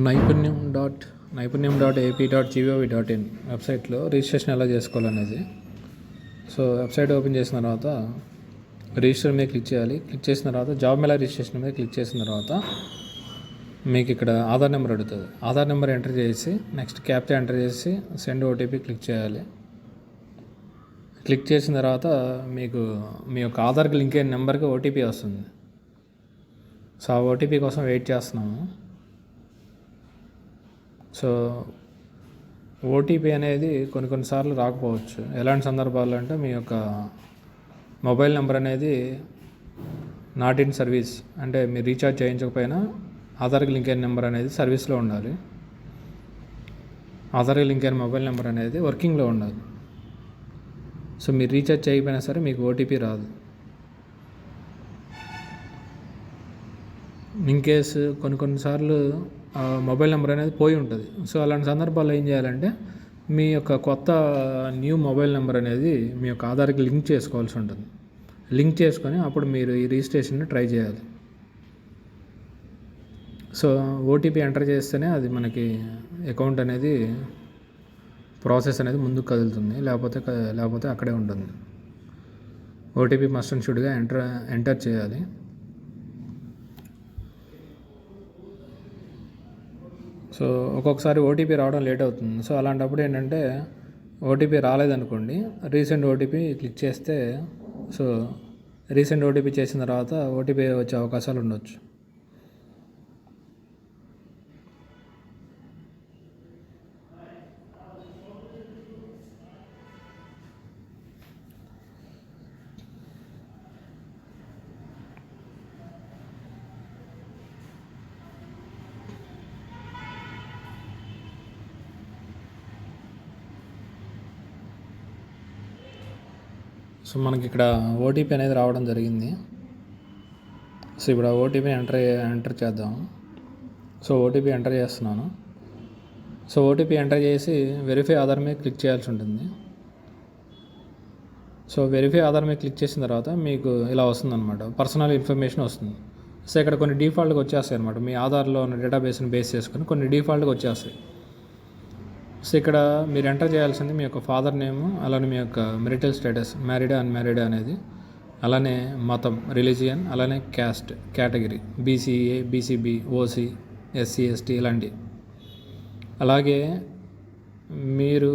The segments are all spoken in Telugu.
నైపుణ్యం డాట్ ఏపీ.gov.in వెబ్సైట్లో రిజిస్ట్రేషన్ ఎలా చేసుకోవాలనేది. సో వెబ్సైట్ ఓపెన్ చేసిన తర్వాత రిజిస్టర్ మీద క్లిక్ చేయాలి. క్లిక్ చేసిన తర్వాత జాబ్ మేళా రిజిస్ట్రేషన్ మీద క్లిక్ చేసిన తర్వాత మీకు ఇక్కడ ఆధార్ నెంబర్ అడుగుతుంది. ఆధార్ నెంబర్ ఎంటర్ చేసి నెక్స్ట్ క్యాప్చా ఎంటర్ చేసి సెండ్ ఓటీపీ క్లిక్ చేయాలి. క్లిక్ చేసిన తర్వాత మీకు మీ యొక్క ఆధార్కి లింక్ అయిన నెంబర్కి ఓటీపీ వస్తుంది. సో ఆ ఓటీపీ కోసం వెయిట్ చేస్తున్నాము. సో ఓటీపీ అనేది కొన్నిసార్లు రాకపోవచ్చు. ఎలాంటి సందర్భాల్లో అంటే మీ యొక్క మొబైల్ నెంబర్ అనేది నాట్ ఇన్ సర్వీస్, అంటే మీరు రీఛార్జ్ చేయించకపోయినా ఆధార్కి లింక్ అయిన నెంబర్ అనేది సర్వీస్లో ఉండాలి. ఆధార్కి లింక్ అయిన మొబైల్ నెంబర్ అనేది వర్కింగ్లో ఉండాలి. సో మీరు రీఛార్జ్ చేయకపోయినా సరే మీకు ఓటీపీ రాదు. ఇన్ కేసు కొన్నిసార్లు మొబైల్ నెంబర్ అనేది పోయి ఉంటుంది. సో అలాంటి సందర్భాల్లో ఏం చేయాలంటే మీ యొక్క కొత్త న్యూ మొబైల్ నెంబర్ అనేది మీ యొక్క ఆధార్కి లింక్ చేసుకోవాల్సి ఉంటుంది. లింక్ చేసుకొని అప్పుడు మీరు ఈ రిజిస్ట్రేషన్ని ట్రై చేయాలి. సో ఓటీపీ ఎంటర్ చేస్తేనే అది మనకి అకౌంట్ అనేది ప్రాసెస్ అనేది ముందుకు కదులుతుంది, లేకపోతే అక్కడే ఉంటుంది. ఓటీపీ మస్ట్ అండ్ షుడ్గా ఎంటర్ చేయాలి. సో ఒక్కొక్కసారి ఓటీపీ రావడం లేట్ అవుతుంది. సో అలాంటప్పుడు ఏంటంటే ఓటీపీ రాలేదనుకోండి, రీసెంట్ ఓటీపీ క్లిక్ చేస్తే సో రీసెంట్ ఓటీపీ చేసిన తర్వాత ఓటీపీ వచ్చే అవకాశాలు ఉండొచ్చు. సో మనకి ఇక్కడ ఓటీపీ అనేది రావడం జరిగింది. సో ఇప్పుడు ఆ ఓటీపీని ఎంటర్ చేద్దాం. సో ఓటీపీ ఎంటర్ చేస్తున్నాను. సో ఓటీపీ ఎంటర్ చేసి వెరిఫై ఆధార్ మీద క్లిక్ చేయాల్సి ఉంటుంది. సో వెరిఫై ఆధార్ మీద క్లిక్ చేసిన తర్వాత మీకు ఇలా వస్తుందన్నమాట, పర్సనల్ ఇన్ఫర్మేషన్ వస్తుంది. సో ఇక్కడ కొన్ని డిఫాల్ట్గా వచ్చేస్తాయి అనమాట. మీ ఆధార్లో ఉన్న డేటాబేస్ని బేస్ చేసుకొని కొన్ని డిఫాల్ట్గా వచ్చేస్తాయి. సో ఇక్కడ మీరు ఎంటర్ చేయాల్సింది మీ యొక్క ఫాదర్ నేమ్, అలానే మీ యొక్క మెరిటల్ స్టేటస్, మ్యారీడా అన్మ్యారీడా అనేది, అలానే మతం, రిలీజియన్, అలానే caste category, BCA, BCB, OC, SC, ST ఇలాంటివి. అలాగే మీరు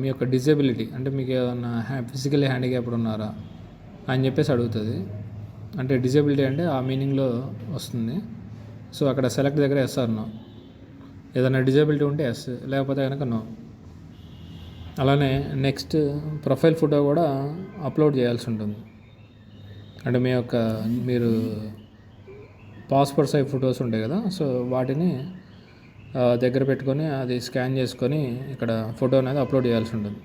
మీ యొక్క డిజబిలిటీ, అంటే మీకు ఏమన్నా ఫిజికల్లీ హ్యాండిక్యాప్డ్ ఉన్నారా అని చెప్పేసి అడుగుతుంది. అంటే డిజబిలిటీ అంటే ఆ మీనింగ్లో వస్తుంది. సో అక్కడ సెలెక్ట్ దగ్గర ఎస్ ఆర్ నో, ఏదైనా డిజబిలిటీ ఉంటే ఎస్, లేకపోతే కనుక నో. అలానే నెక్స్ట్ ప్రొఫైల్ ఫోటో కూడా అప్లోడ్ చేయాల్సి ఉంటుంది. అంటే మీరు పాస్పోర్ట్ సైజ్ ఫొటోస్ ఉంటాయి కదా, సో వాటిని దగ్గర పెట్టుకొని అది స్కాన్ చేసుకొని ఇక్కడ ఫోటో అనేది అప్లోడ్ చేయాల్సి ఉంటుంది.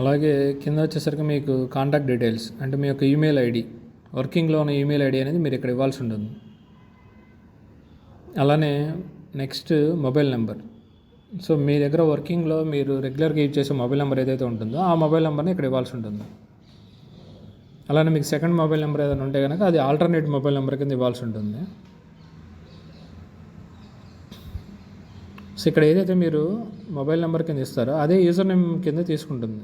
అలాగే కింద వచ్చేసరికి మీకు కాంటాక్ట్ డీటెయిల్స్, అంటే మీ యొక్క ఈమెయిల్ ఐడి, వర్కింగ్లో ఉన్న ఈమెయిల్ ఐడి అనేది మీరు ఇక్కడ ఇవ్వాల్సి ఉంటుంది. అలానే నెక్స్ట్ మొబైల్ నెంబర్. సో మీ దగ్గర వర్కింగ్లో మీరు రెగ్యులర్గా యూజ్ చేసే మొబైల్ నెంబర్ ఏదైతే ఉంటుందో ఆ మొబైల్ నెంబర్ని ఇక్కడ ఇవ్వాల్సి ఉంటుంది. అలానే మీకు సెకండ్ మొబైల్ నెంబర్ ఏదైనా ఉంటే కనుక అది ఆల్టర్నేట్ మొబైల్ నెంబర్ కింద ఇవ్వాల్సి ఉంటుంది. సో ఇక్కడ ఏదైతే మీరు మొబైల్ నెంబర్ కింద ఇస్తారో అదే యూజర్ నేమ్ కింద తీసుకుంటుంది.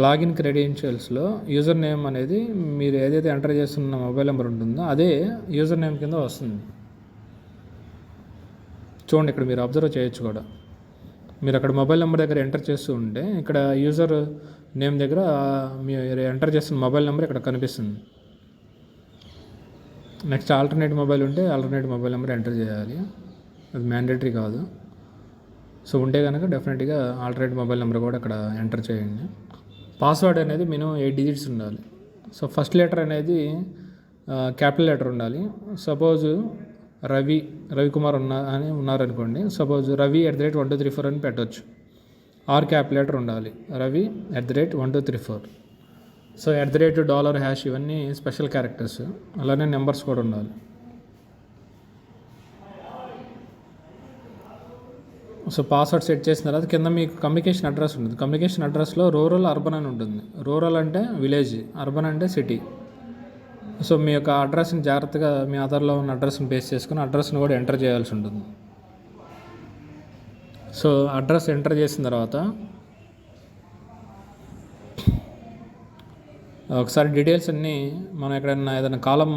లాగిన్ క్రెడెన్షియల్స్లో యూజర్ నేమ్ అనేది మీరు ఏదైతే ఎంటర్ చేస్తున్న మొబైల్ నెంబర్ ఉంటుందో అదే యూజర్ నేమ్ కింద వస్తుంది. చూడండి, ఇక్కడ మీరు అబ్జర్వ్ చేయొచ్చు కూడా. మీరు అక్కడ మొబైల్ నెంబర్ దగ్గర ఎంటర్ చేస్తూ ఉంటే ఇక్కడ యూజర్ నేమ్ దగ్గర మీరు ఎంటర్ చేస్తున్న మొబైల్ నెంబర్ ఇక్కడ కనిపిస్తుంది. నెక్స్ట్ ఆల్టర్నేట్ మొబైల్ ఉంటే ఆల్టర్నేట్ మొబైల్ నెంబర్ ఎంటర్ చేయాలి, అది మ్యాండేటరీ కాదు. సో ఉంటే కనుక డెఫినెట్గా ఆల్టర్నేట్ మొబైల్ నెంబర్ కూడా ఇక్కడ ఎంటర్ చేయండి. పాస్వర్డ్ అనేది మినిమం 8 డిజిట్స్ ఉండాలి. సో ఫస్ట్ లెటర్ అనేది క్యాపిటల్ లెటర్ ఉండాలి. సపోజ్ రవికుమార్ ఉన్నారనుకోండి, సపోజ్ Ravi@1234 అని పెట్టవచ్చు. ఆర్ క్యాపిటల్ లెటర్ ఉండాలి, Ravi@1234. సో $$ ఇవన్నీ స్పెషల్ క్యారెక్టర్స్. అలానే నెంబర్స్ కూడా ఉండాలి. సో పాస్వర్డ్ సెట్ చేసిన తర్వాత కింద మీకు కమ్యూనికేషన్ అడ్రస్ ఉంటుంది. కమ్యూనికేషన్ అడ్రస్లో రూరల్, అర్బన్ అని ఉంటుంది. రూరల్ అంటే విలేజ్, అర్బన్ అంటే సిటీ. సో మీ యొక్క అడ్రస్ని జాగ్రత్తగా మీ ఆధార్లో ఉన్న అడ్రస్ని బేస్ చేసుకుని అడ్రస్ని కూడా ఎంటర్ చేయాల్సి ఉంటుంది. సో అడ్రస్ ఎంటర్ చేసిన తర్వాత ఒకసారి డీటెయిల్స్ అన్నీ మనం ఎక్కడైనా ఏదైనా కాలం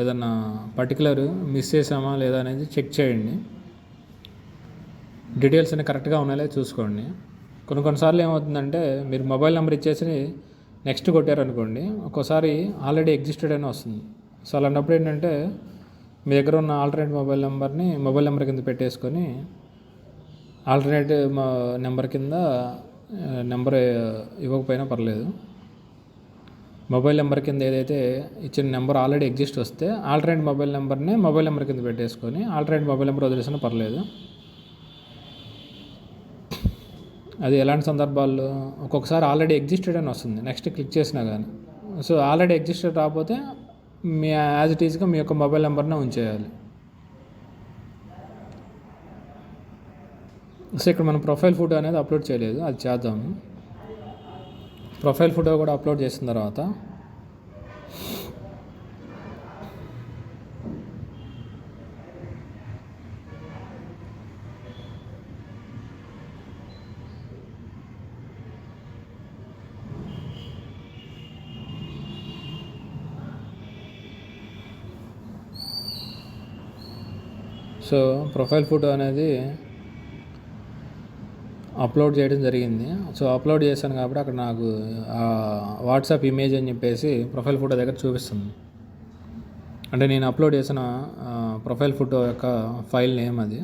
ఏదైనా పర్టికులర్ మిస్ చేసామా లేదా అనేది చెక్ చేయండి. డీటెయిల్స్ అన్నీ కరెక్ట్గా ఉన్నాయో చూసుకోండి. కొన్నిసార్లు ఏమవుతుందంటే మీరు మొబైల్ నెంబర్ ఇచ్చేసి నెక్స్ట్ కొట్టారనుకోండి, ఒక్కోసారి ఆల్రెడీ ఎగ్జిస్టెడ్ అని వస్తుంది. సో అలాంటప్పుడు ఏంటంటే మీ దగ్గర ఉన్న ఆల్టర్నేట్ మొబైల్ నెంబర్ కింద పెట్టేసుకొని ఆల్టర్నేట్ నెంబర్ కింద నెంబర్ ఇవ్వకపోయినా పర్లేదు. మొబైల్ నెంబర్ కింద ఏదైతే ఇచ్చిన నెంబర్ ఆల్రెడీ ఎగ్జిస్ట్ వస్తే ఆల్టర్నేట్ మొబైల్ నెంబర్ కింద పెట్టేసుకొని ఆల్టర్నేట్ మొబైల్ నెంబర్ వదిలేసినా పర్లేదు. అది ఎలాంటి సందర్భాల్లో ఒక్కొక్కసారి ఆల్రెడీ ఎగ్జిస్టెడ్ అని వస్తుంది నెక్స్ట్ క్లిక్ చేసినా కానీ. సో ఆల్రెడీ ఎగ్జిస్టెడ్ రాకపోతే మీ యాజ్ ఇట్ ఈస్గా మీ యొక్క మొబైల్ నెంబర్నే ఉంచేయాలి. సో ఇక్కడ మనం ప్రొఫైల్ ఫోటో అనేది అప్లోడ్ చేయలేదు, అది చేద్దాము. ప్రొఫైల్ ఫోటో కూడా అప్లోడ్ చేసిన తర్వాత సో ప్రొఫైల్ ఫోటో అనేది అప్లోడ్ చేయడం జరిగింది. సో అప్లోడ్ చేశాను కాబట్టి అక్కడ నాకు వాట్సాప్ ఇమేజ్ అని చెప్పేసి ప్రొఫైల్ ఫోటో దగ్గర చూపిస్తుంది. అంటే నేను అప్లోడ్ చేసిన ప్రొఫైల్ ఫోటో యొక్క ఫైల్ నేమ్ అది.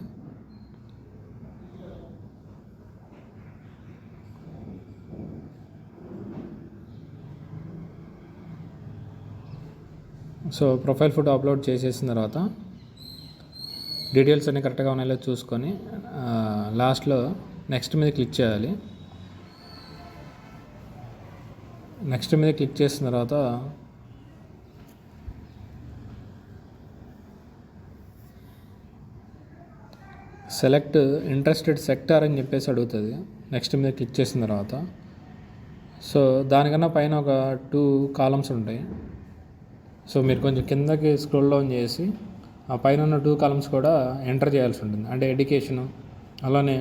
సో ప్రొఫైల్ ఫోటో అప్లోడ్ చేసేసిన తర్వాత డీటెయిల్స్ అన్నీ కరెక్ట్గా ఉన్నాయో చూసుకొని లాస్ట్లో నెక్స్ట్ మీద క్లిక్ చేయాలి. నెక్స్ట్ మీద క్లిక్ చేసిన తర్వాత సెలెక్ట్ ఇంట్రెస్టెడ్ సెక్టార్ అని చెప్పేసి అడుగుతుంది నెక్స్ట్ మీద క్లిక్ చేసిన తర్వాత. సో దానికన్నా పైన ఒక 2 కాలమ్స్ ఉంటాయి. సో మీరు కొంచెం కిందకి స్క్రోల్ డౌన్ చేసి ఆ పైన ఉన్న 2 కాలమ్స్ కూడా ఎంటర్ చేయాల్సి ఉంటుంది. అంటే ఎడ్యుకేషను అలానే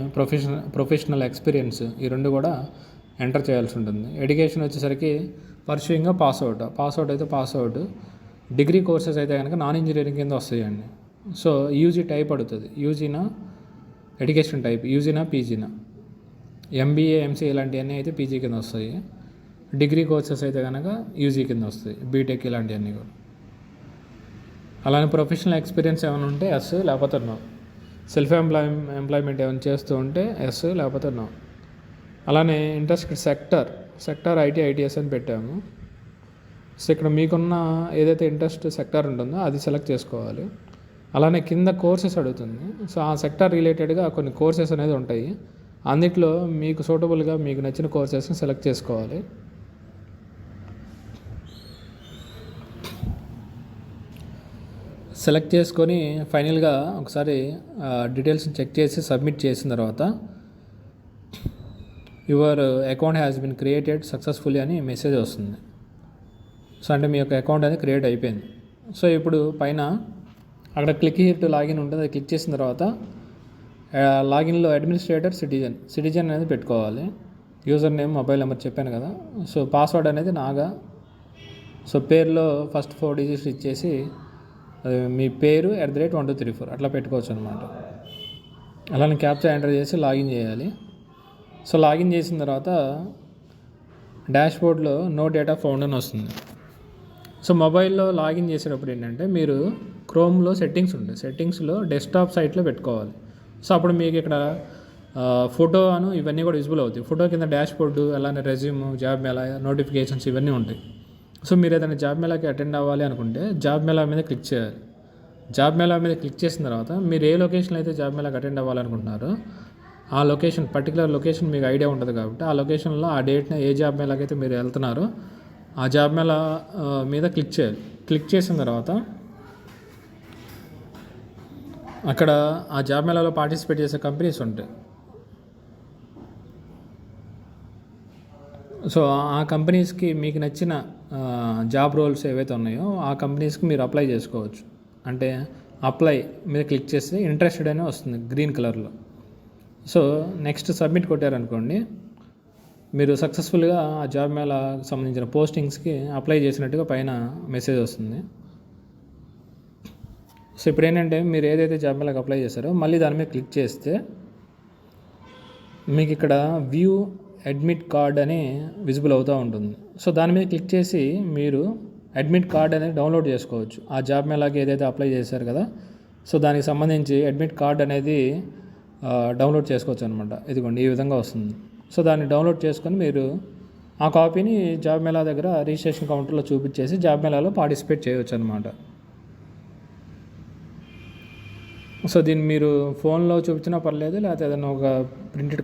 ప్రొఫెషనల్ ఎక్స్పీరియన్స్ ఈ 2 కూడా ఎంటర్ చేయాల్సి ఉంటుంది. ఎడ్యుకేషన్ వచ్చేసరికి పర్సూయింగ్గా పాస్అవుట్ అయితే పాస్అవుట్, డిగ్రీ కోర్సెస్ అయితే కనుక నాన్ ఇంజనీరింగ్ కింద వస్తాయండి. సో యూజీ టైప్ అడుగుతుంది, యూజీనా ఎడ్యుకేషన్ టైప్, యూజీనా పీజీనా, ఎంబీఏ ఎంసీఏ ఇలాంటివన్నీ అయితే పీజీ కింద వస్తాయి. డిగ్రీ కోర్సెస్ అయితే కనుక యూజీ కింద వస్తాయి, బీటెక్ ఇలాంటివన్నీ కూడా. అలానే ప్రొఫెషనల్ ఎక్స్పీరియన్స్ ఏమైనా ఉంటే ఎస్, లేకపోతే నో. సెల్ఫ్ ఎంప్లాయ్మెంట్ ఏమైనా చేస్తూ ఉంటే ఎస్, లేకపోతే నో. అలానే ఇంట్రెస్టెడ్ సెక్టార్ ఐటీఎస్ అని పెట్టాము. సో ఇక్కడ మీకున్న ఏదైతే ఇంట్రెస్ట్ సెక్టార్ ఉంటుందో అది సెలెక్ట్ చేసుకోవాలి. అలానే కింద కోర్సెస్ అడుగుతుంది. సో ఆ సెక్టార్ రిలేటెడ్గా కొన్ని కోర్సెస్ అనేది ఉంటాయి. అన్నిట్లో మీకు సూటబుల్గా మీకు నచ్చిన కోర్సెస్ని సెలెక్ట్ చేసుకోవాలి. సెలెక్ట్ చేసుకొని ఫైనల్గా ఒకసారి డీటెయిల్స్ని చెక్ చేసి సబ్మిట్ చేసిన తర్వాత your account has been created successfully అని మెసేజ్ వస్తుంది. సో అంటే మీ యొక్క అకౌంట్ అనేది క్రియేట్ అయిపోయింది. సో ఇప్పుడు పైన అక్కడ క్లిక్ హియర్ టు లాగిన్ ఉంటుంది, అది క్లిక్ చేసిన తర్వాత లాగిన్లో అడ్మినిస్ట్రేటర్ సిటిజన్ అనేది పెట్టుకోవాలి. యూజర్ నేమ్ మొబైల్ నెంబర్ చెప్పాను కదా. సో పాస్వర్డ్ అనేది నాగా. సో పేరులో ఫస్ట్ 4 డిజిట్స్ ఇచ్చేసి మీ పేరు @1234 అట్లా పెట్టుకోవచ్చు అనమాట. అలానే క్యాప్చా ఎంటర్ చేసి లాగిన్ చేయాలి. సో లాగిన్ చేసిన తర్వాత డాష్బోర్డ్లో నో డేటా ఫౌండ్ అని వస్తుంది. సో మొబైల్లో లాగిన్ చేసేటప్పుడు ఏంటంటే మీరు క్రోమ్లో సెట్టింగ్స్ ఉంటాయి, సెట్టింగ్స్లో డెస్క్టాప్ సైట్లో పెట్టుకోవాలి. సో అప్పుడు మీకు ఇక్కడ ఫోటో ఇవన్నీ కూడా విజిబుల్ అవుతాయి. ఫోటో కింద డాష్బోర్డు, అలానే రెజ్యూమ్, జాబ్ మేళా నోటిఫికేషన్స్ ఇవన్నీ ఉంటాయి. సో మీరు ఏదైనా జాబ్ మేళాకి అటెండ్ అవ్వాలి అనుకుంటే జాబ్ మేళా మీద క్లిక్ చేయాలి. జాబ్ మేళా మీద క్లిక్ చేసిన తర్వాత మీరు ఏ లొకేషన్లో అయితే జాబ్ మేళాకి అటెండ్ అవ్వాలనుకుంటున్నారో ఆ లొకేషన్, పర్టికులర్ లొకేషన్ మీకు ఐడియా ఉంటుంది కాబట్టి ఆ లొకేషన్లో ఆ డేట్ని ఏ జాబ్ మేళాకి అయితే మీరు వెళ్తున్నారో ఆ జాబ్ మేళా మీద క్లిక్ చేయాలి. క్లిక్ చేసిన తర్వాత అక్కడ ఆ జాబ్ మేళాలో పార్టిసిపేట్ చేసే కంపెనీస్ ఉంటాయి. సో ఆ కంపెనీస్కి మీకు నచ్చిన జాబ్ రోల్స్ ఏవైతే ఉన్నాయో ఆ కంపెనీస్కి మీరు అప్లై చేసుకోవచ్చు. అంటే అప్లై మీద క్లిక్ చేస్తే ఇంట్రెస్టెడ్ అనే వస్తుంది గ్రీన్ కలర్లో. సో నెక్స్ట్ సబ్మిట్ కొట్టారనుకోండి, మీరు సక్సెస్ఫుల్గా ఆ జాబ్ మేళాకి సంబంధించిన పోస్టింగ్స్కి అప్లై చేసినట్టుగా పైన మెసేజ్ వస్తుంది. సో ఇప్పుడు ఏంటంటే మీరు ఏదైతే జాబ్ మేళాకి అప్లై చేశారో మళ్ళీ దాని మీద క్లిక్ చేస్తే మీకు ఇక్కడ వ్యూ అడ్మిట్ కార్డ్ అని విజిబుల్ అవుతూ ఉంటుంది. సో దాని మీద క్లిక్ చేసి మీరు అడ్మిట్ కార్డ్ అనేది డౌన్లోడ్ చేసుకోవచ్చు. ఆ జాబ్ మేళాకి ఏదైతే అప్లై చేశారు కదా, సో దానికి సంబంధించి అడ్మిట్ కార్డ్ అనేది డౌన్లోడ్ చేసుకోవచ్చు అనమాట. ఇదిగోండి ఈ విధంగా వస్తుంది. సో దాన్ని డౌన్లోడ్ చేసుకొని మీరు ఆ కాపీని జాబ్ మేళా దగ్గర రిజిస్ట్రేషన్ కౌంటర్లో చూపించేసి జాబ్ మేళాలో పార్టిసిపేట్ చేయవచ్చు అనమాట. సో దీన్ని మీరు ఫోన్లో చూపించినా పర్లేదు, లేకపోతే ఏదైనా ఒక ప్రింటెడ్